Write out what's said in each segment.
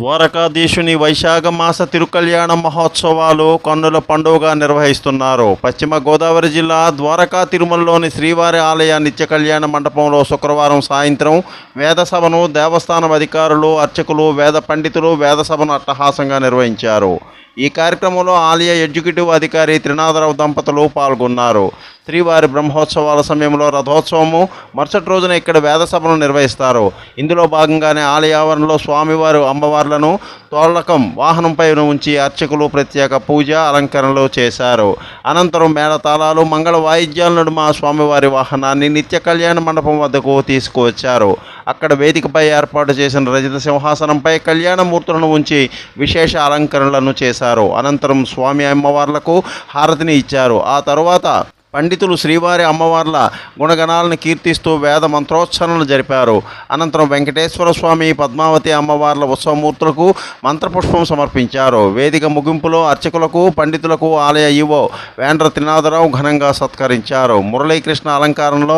ద్వారకాధీశుని వైశాఖ మాస తిరుకల్యాణ మహోత్సవాలు కన్నుల పండుగగా నిర్వహిస్తున్నారు. పశ్చిమ గోదావరి జిల్లా ద్వారకా తిరుమలలోని శ్రీవారి ఆలయ నిత్య కళ్యాణ మండపంలో శుక్రవారం సాయంత్రం వేద సభను దేవస్థానం అధికారులు, అర్చకులు, వేద పండితులు వేద సభను అట్టహాసంగా నిర్వహించారు. ఈ కార్యక్రమంలో ఆలయ ఎగ్జిక్యూటివ్ అధికారి త్రినాథరావు దంపతులు పాల్గొన్నారు. శ్రీవారి బ్రహ్మోత్సవాల సమయంలో రథోత్సవము, మరుసటి రోజున ఇక్కడ వేద సభను నిర్వహిస్తారు. ఇందులో భాగంగానే ఆలయ ఆవరణలో స్వామివారు, అమ్మవార్లను తోళ్లకం వాహనంపై ఉంచి అర్చకులు ప్రత్యేక పూజ, అలంకరణలు చేశారు. అనంతరం మేళతాళాలు, మంగళ వాయిద్యాల నడుమ స్వామివారి వాహనాన్ని నిత్య కళ్యాణ మండపం వద్దకు తీసుకువచ్చారు. అక్కడ వేదికపై ఏర్పాటు చేసిన రజత సింహాసనంపై కళ్యాణమూర్తులను ఉంచి విశేష అలంకరణలను చేశారు. అనంతరం స్వామి అమ్మవార్లకు హారతిని ఇచ్చారు. ఆ తరువాత పండితులు శ్రీవారి అమ్మవార్ల గుణగణాలను కీర్తిస్తూ వేద మంత్రోచ్చరణలు జరిపారు. అనంతరం వెంకటేశ్వర స్వామి, పద్మావతి అమ్మవార్ల ఉత్సవమూర్తులకు మంత్రపుష్పం సమర్పించారు. వేదిక ముగింపులో అర్చకులకు, పండితులకు ఆలయ ఈవో వేండ్ర త్రినాథరావు ఘనంగా సత్కరించారు. మురళీకృష్ణ అలంకారంలో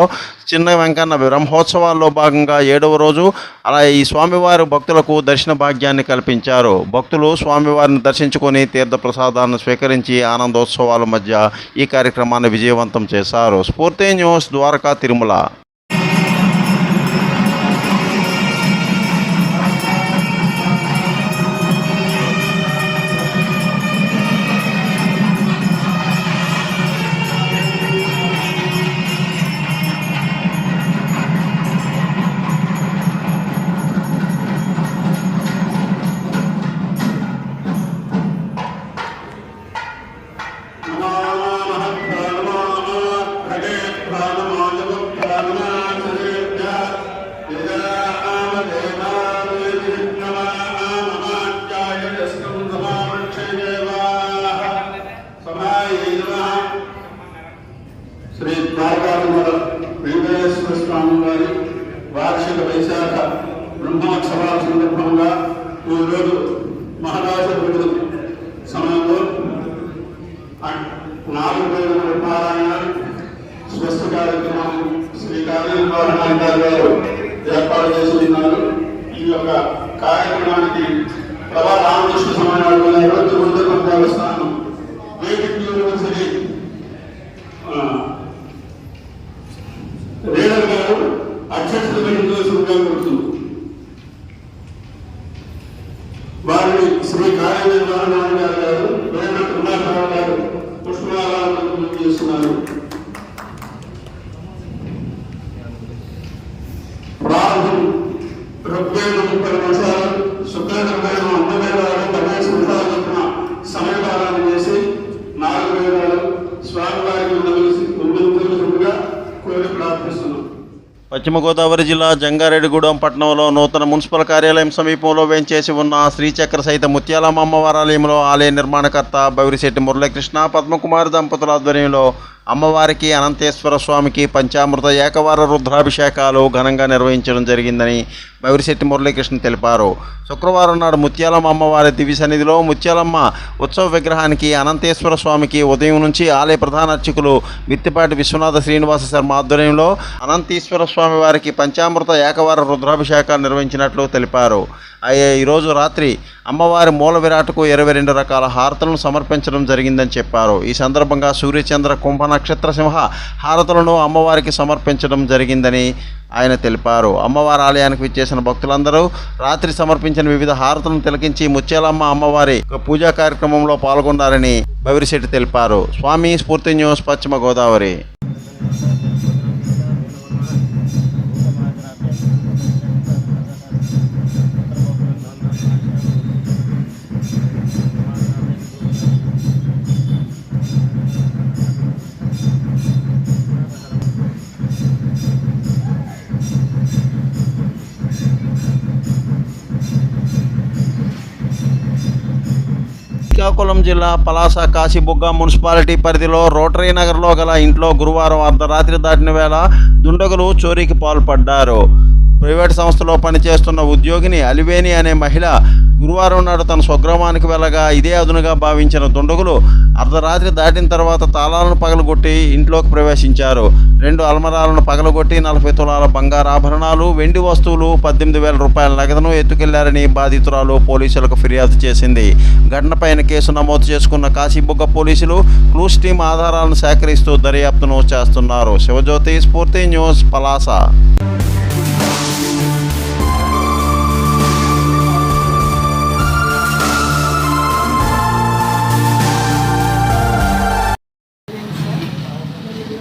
చిన్న వెంకన్న బ్రహ్మోత్సవాల్లో భాగంగా 7వ రోజు అలా ఈ స్వామివారి భక్తులకు దర్శన భాగ్యాన్ని కల్పించారు. భక్తులు స్వామివారిని దర్శించుకొని తీర్థప్రసాదాన్ని స్వీకరించి ఆనందోత్సవాల మధ్య ఈ కార్యక్రమాన్ని విజయవంతం చేశారు. స్ఫూర్తి న్యూస్, ద్వారకా తిరుమల. శ్రీ ద్వారకాతిరుమల వెంకటేశ్వర స్వామి వారి వార్షిక వైశాఖ బ్రహ్మోత్సవాల సందర్భంగా ఈరోజు మహారాజ విడుదల సమయంలో 4 వేల పారాయణాలు స్వస్థ కార్యక్రమం శ్రీ కార్యనిర్వహణాధికారి గారు ఏర్పాటు చేసి ఉన్నారు. ఈ యొక్క కార్యక్రమానికి ప్రభా రామకృష్ణ సమయంలో 29వ దేవస్థానం వేదిక యూనివర్సిటీ రేడర్ గారు అధ్యక్షత వహించవలసిందిగా కోరుతుంది. వారిని శ్రీ కార్యనిర్వహణాధికారి గారు వేంద్ర త్రినాథరావు గారు పుష్పమాలను చేస్తున్నారు. ప్రారంభం ఋగ్వేదం 30 నిమిషాలు, శుక్రవేదం 2 వేదాలు 15 నిమిషాలు చొప్పున సమయపాలన చేసి 4 వేదాలు స్వామివారికి ఉండవలసిందిగా కోరి ప్రార్థిస్తున్నాం. పశ్చిమ గోదావరి జిల్లా జంగారెడ్డిగూడెం పట్టణంలో నూతన మున్సిపల్ కార్యాలయం సమీపంలో వేంచేసి ఉన్న శ్రీచక్ర సహిత ముత్యాలమ్మ అమ్మవారి ఆలయంలో ఆలయ నిర్మాణకర్త బవిరిశెట్టి మురళీకృష్ణ, పద్మకుమారి దంపతుల ఆధ్వర్యంలో అమ్మవారికి, అనంతేశ్వర స్వామికి పంచామృత ఏకవార రుద్రాభిషేకాలు ఘనంగా నిర్వహించడం జరిగిందని బవిరిశెట్టి మురళీకృష్ణ తెలిపారు. శుక్రవారం నాడు ముత్యాలమ్మ అమ్మవారి దివ్య సన్నిధిలో ముత్యాలమ్మ ఉత్సవ విగ్రహానికి, అనంతేశ్వర స్వామికి ఉదయం నుంచి ఆలయ ప్రధాన అర్చకులు మిత్తిపాటి విశ్వనాథ శ్రీనివాస శర్మ ఆధ్వర్యంలో అనంతేశ్వర స్వామి వారికి పంచామృత ఏకవార రుద్రాభిషేకాలు నిర్వహించినట్లు తెలిపారు. ఈరోజు రాత్రి అమ్మవారి మూల విరాటకు 22 రకాల హారతులను సమర్పించడం జరిగిందని చెప్పారు. ఈ సందర్భంగా సూర్యచంద్ర కుంభ నక్షత్ర సింహ హారతులను అమ్మవారికి సమర్పించడం జరిగిందని ఆయన తెలిపారు. అమ్మవారి ఆలయానికి విచ్చేసిన భక్తులందరూ రాత్రి సమర్పించిన వివిధ హారతులను తిలకించి ముత్యాలమ్మ అమ్మవారి పూజా కార్యక్రమంలో పాల్గొన్నారని బవిరిశెట్టి తెలిపారు. స్వామి స్ఫూర్తి న్యూస్, పశ్చిమ గోదావరి. శ్రీకాకుళం జిల్లా పలాస కాశీబుగ్గ మున్సిపాలిటీ పరిధిలో రోటరీ నగర్లో గల ఇంట్లో గురువారం అర్ధరాత్రి దాటిన వేళ దుండగులు చోరీకి పాల్పడ్డారు. ప్రైవేట్ సంస్థలో పనిచేస్తున్న ఉద్యోగిని అలివేణి అనే మహిళ గురువారం నాడు తన స్వగ్రామానికి వెళ్ళగా ఇదే అదునుగా భావించిన దుండగులు అర్ధరాత్రి దాటిన తర్వాత తాళాలను పగలగొట్టి ఇంట్లోకి ప్రవేశించారు. 2 అల్మరాలను పగలగొట్టి 40 తులాల బంగారు ఆభరణాలు, వెండి వస్తువులు, 18,000 రూపాయల నగదును ఎత్తుకెళ్లారని బాధితురాలు పోలీసులకు ఫిర్యాదు చేసింది. ఘటనపైన కేసు నమోదు చేసుకున్న కాశీబుగ్గ పోలీసులు క్లూస్ టీం ఆధారాలను సేకరిస్తూ దర్యాప్తును చేస్తున్నారు. శివజ్యోతి, స్ఫూర్తి న్యూస్, పలాస.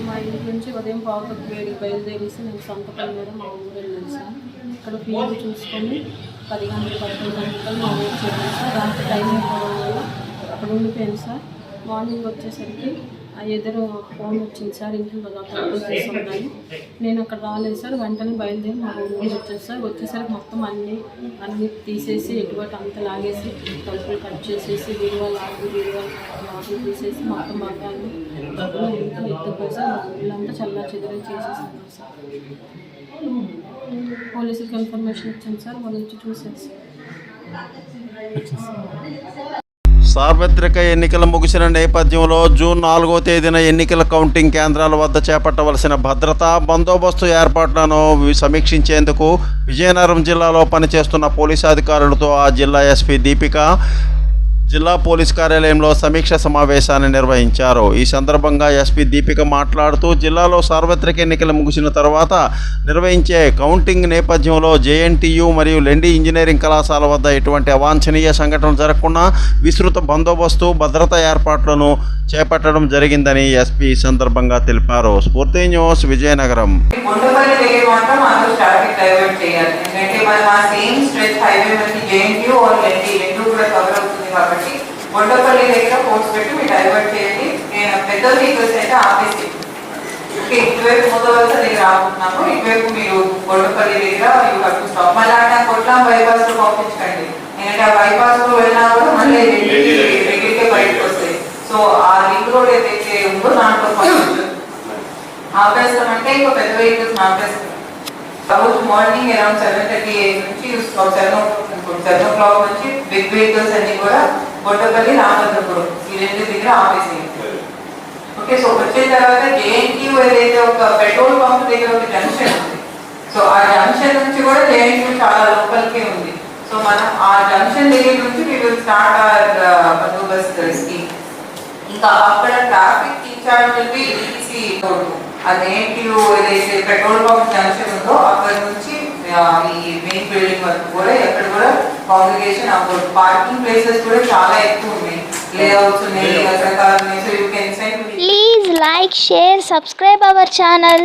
మా ఇంటి నుంచి ఉదయం 7:15 బయలుదేరేసి నేను సొంతపల్లి మీద మా ఊరు వెళ్ళాను సార్. ఇక్కడ ఫీజు చూసుకొని 10 గంటలు 11 గంటలు మా ఊరు చేయాలి సార్. రాత్రి టైం అయిపోవడం వల్ల అక్కడ ఉండిపోయాను సార్. మార్నింగ్ వచ్చేసరికి ఆ ఎదురు ఫోన్ వచ్చింది సార్, ఇంట్లో తక్కువ తీసుకున్నాను. నేను అక్కడ రాలేదు సార్. వెంటనే బయలుదేరి మా ఊరు వచ్చాను సార్. వచ్చేసరికి మొత్తం అన్నీ తీసేసి ఎటువంటి అంత లాగేసి తలుపులు కట్ చేసేసి లాగులు తీసేసి మొత్తం బాగాన్ని డబ్బులు ఎత్తుకుపోయి సార్. మా ఊళ్ళంతా చల్లా చెదరై చేసేసాను సార్. పోలీసులకు ఇన్ఫర్మేషన్ ఇచ్చాను సార్. వాళ్ళు వచ్చి చూసారు సార్. సార్వత్రిక ఎన్నికలు ముగిసిన నేపథ్యంలో జూన్ 4వ తేదీన ఎన్నికల కౌంటింగ్ కేంద్రాల వద్ద చేపట్టవలసిన భద్రతా, బందోబస్తు ఏర్పాట్లను సమీక్షించేందుకు విజయనగరం జిల్లాలో పనిచేస్తున్న పోలీసు అధికారులతో ఆ జిల్లా ఎస్పీ దీపిక జిల్లా పోలీస్ కార్యాలయంలో సమీక్ష సమావేశాన్ని నిర్వహించారు. ఈ సందర్భంగా ఎస్పీ దీపిక మాట్లాడుతూ జిల్లాలో సార్వత్రిక ఎన్నికలు ముగిసిన తర్వాత నిర్వహించే కౌంటింగ్ నేపథ్యంలో జేఎన్టీయూ మరియు లెండి ఇంజనీరింగ్ కళాశాల వద్ద ఎటువంటి అవాంఛనీయ సంఘటనలు జరగకుండా విస్తృత బందోబస్తు, భద్రతా ఏర్పాట్లను చేపట్టడం జరిగిందని ఎస్పీ ఈ సందర్భంగా తెలిపారు. స్ఫూర్తి న్యూస్, విజయనగరం. కాబట్టి బొండపల్లి దగ్గర పోస్ట్ పెట్టి మీరు డైవర్ట్ చేయండి. నేను పెద్ద వెహికల్స్ అయితే ఆపేసి ఓకే, ఇటువైపు మూడవలస దగ్గర ఆపుతున్నాము, ఇటువైపు మీరు బొండపల్లి దగ్గర ఇవి స్టాప్. మళ్ళీ అంటే కొట్లా బైపాస్ లో పంపించకండి. ఎందుకంటే ఆ బైపాస్ లో వెళ్ళినా కూడా మళ్ళీ దగ్గరికే బయటకు వస్తాయి. సో ఆ రింగ్ రోడ్ ఏదైతే ఉందో దాంట్లో ఆపేస్తామంటే ఇంకో పెద్ద వెహికల్స్ ఆపేస్తాం. రోజు మార్నింగ్ అరౌండ్ 7:30 AM నుంచి 7 o'clock నుంచి బిగ్ వెహికల్స్ అన్ని కూడా బొడ్డపల్లి, రామచంద్రపురం ఈ 2 దగ్గర ఆపేసేయండి. ఓకే, సో వచ్చిన తర్వాత జేఎన్టీయూ ఏదైతే ఒక పెట్రోల్ పంప్ దగ్గర ఒక జంక్షన్ ఉంది. సో ఆ జంక్షన్ నుంచి కూడా జేఎన్టీయూ చాలా లోపలికే ఉంది. సో మనం ఆ జంక్షన్ దగ్గర నుంచి we will start our బందోబస్తు స్కీమ్. ఇంకా అక్కడ ట్రాఫిక్ ఇన్ఛార్జ్ ఈసీ అదేంటియూ ఏదైతే పెట్రోల్ పంప్ జంక్షన్ ఉందో అక్కడ నుంచి ఈ మెయిన్ బిల్డింగ్ వరకు కూడా ఎక్కడ కూడా కాంగ్రిగేషన్ అవ్వదు. పార్కింగ్ ప్లేసెస్ కూడా చాలా ఎక్కువ ఉన్నాయి, లేఅవుట్స్ ఉన్నాయి, రకరకాల ఉన్నాయి. So you can send. Please like, share, subscribe our channel.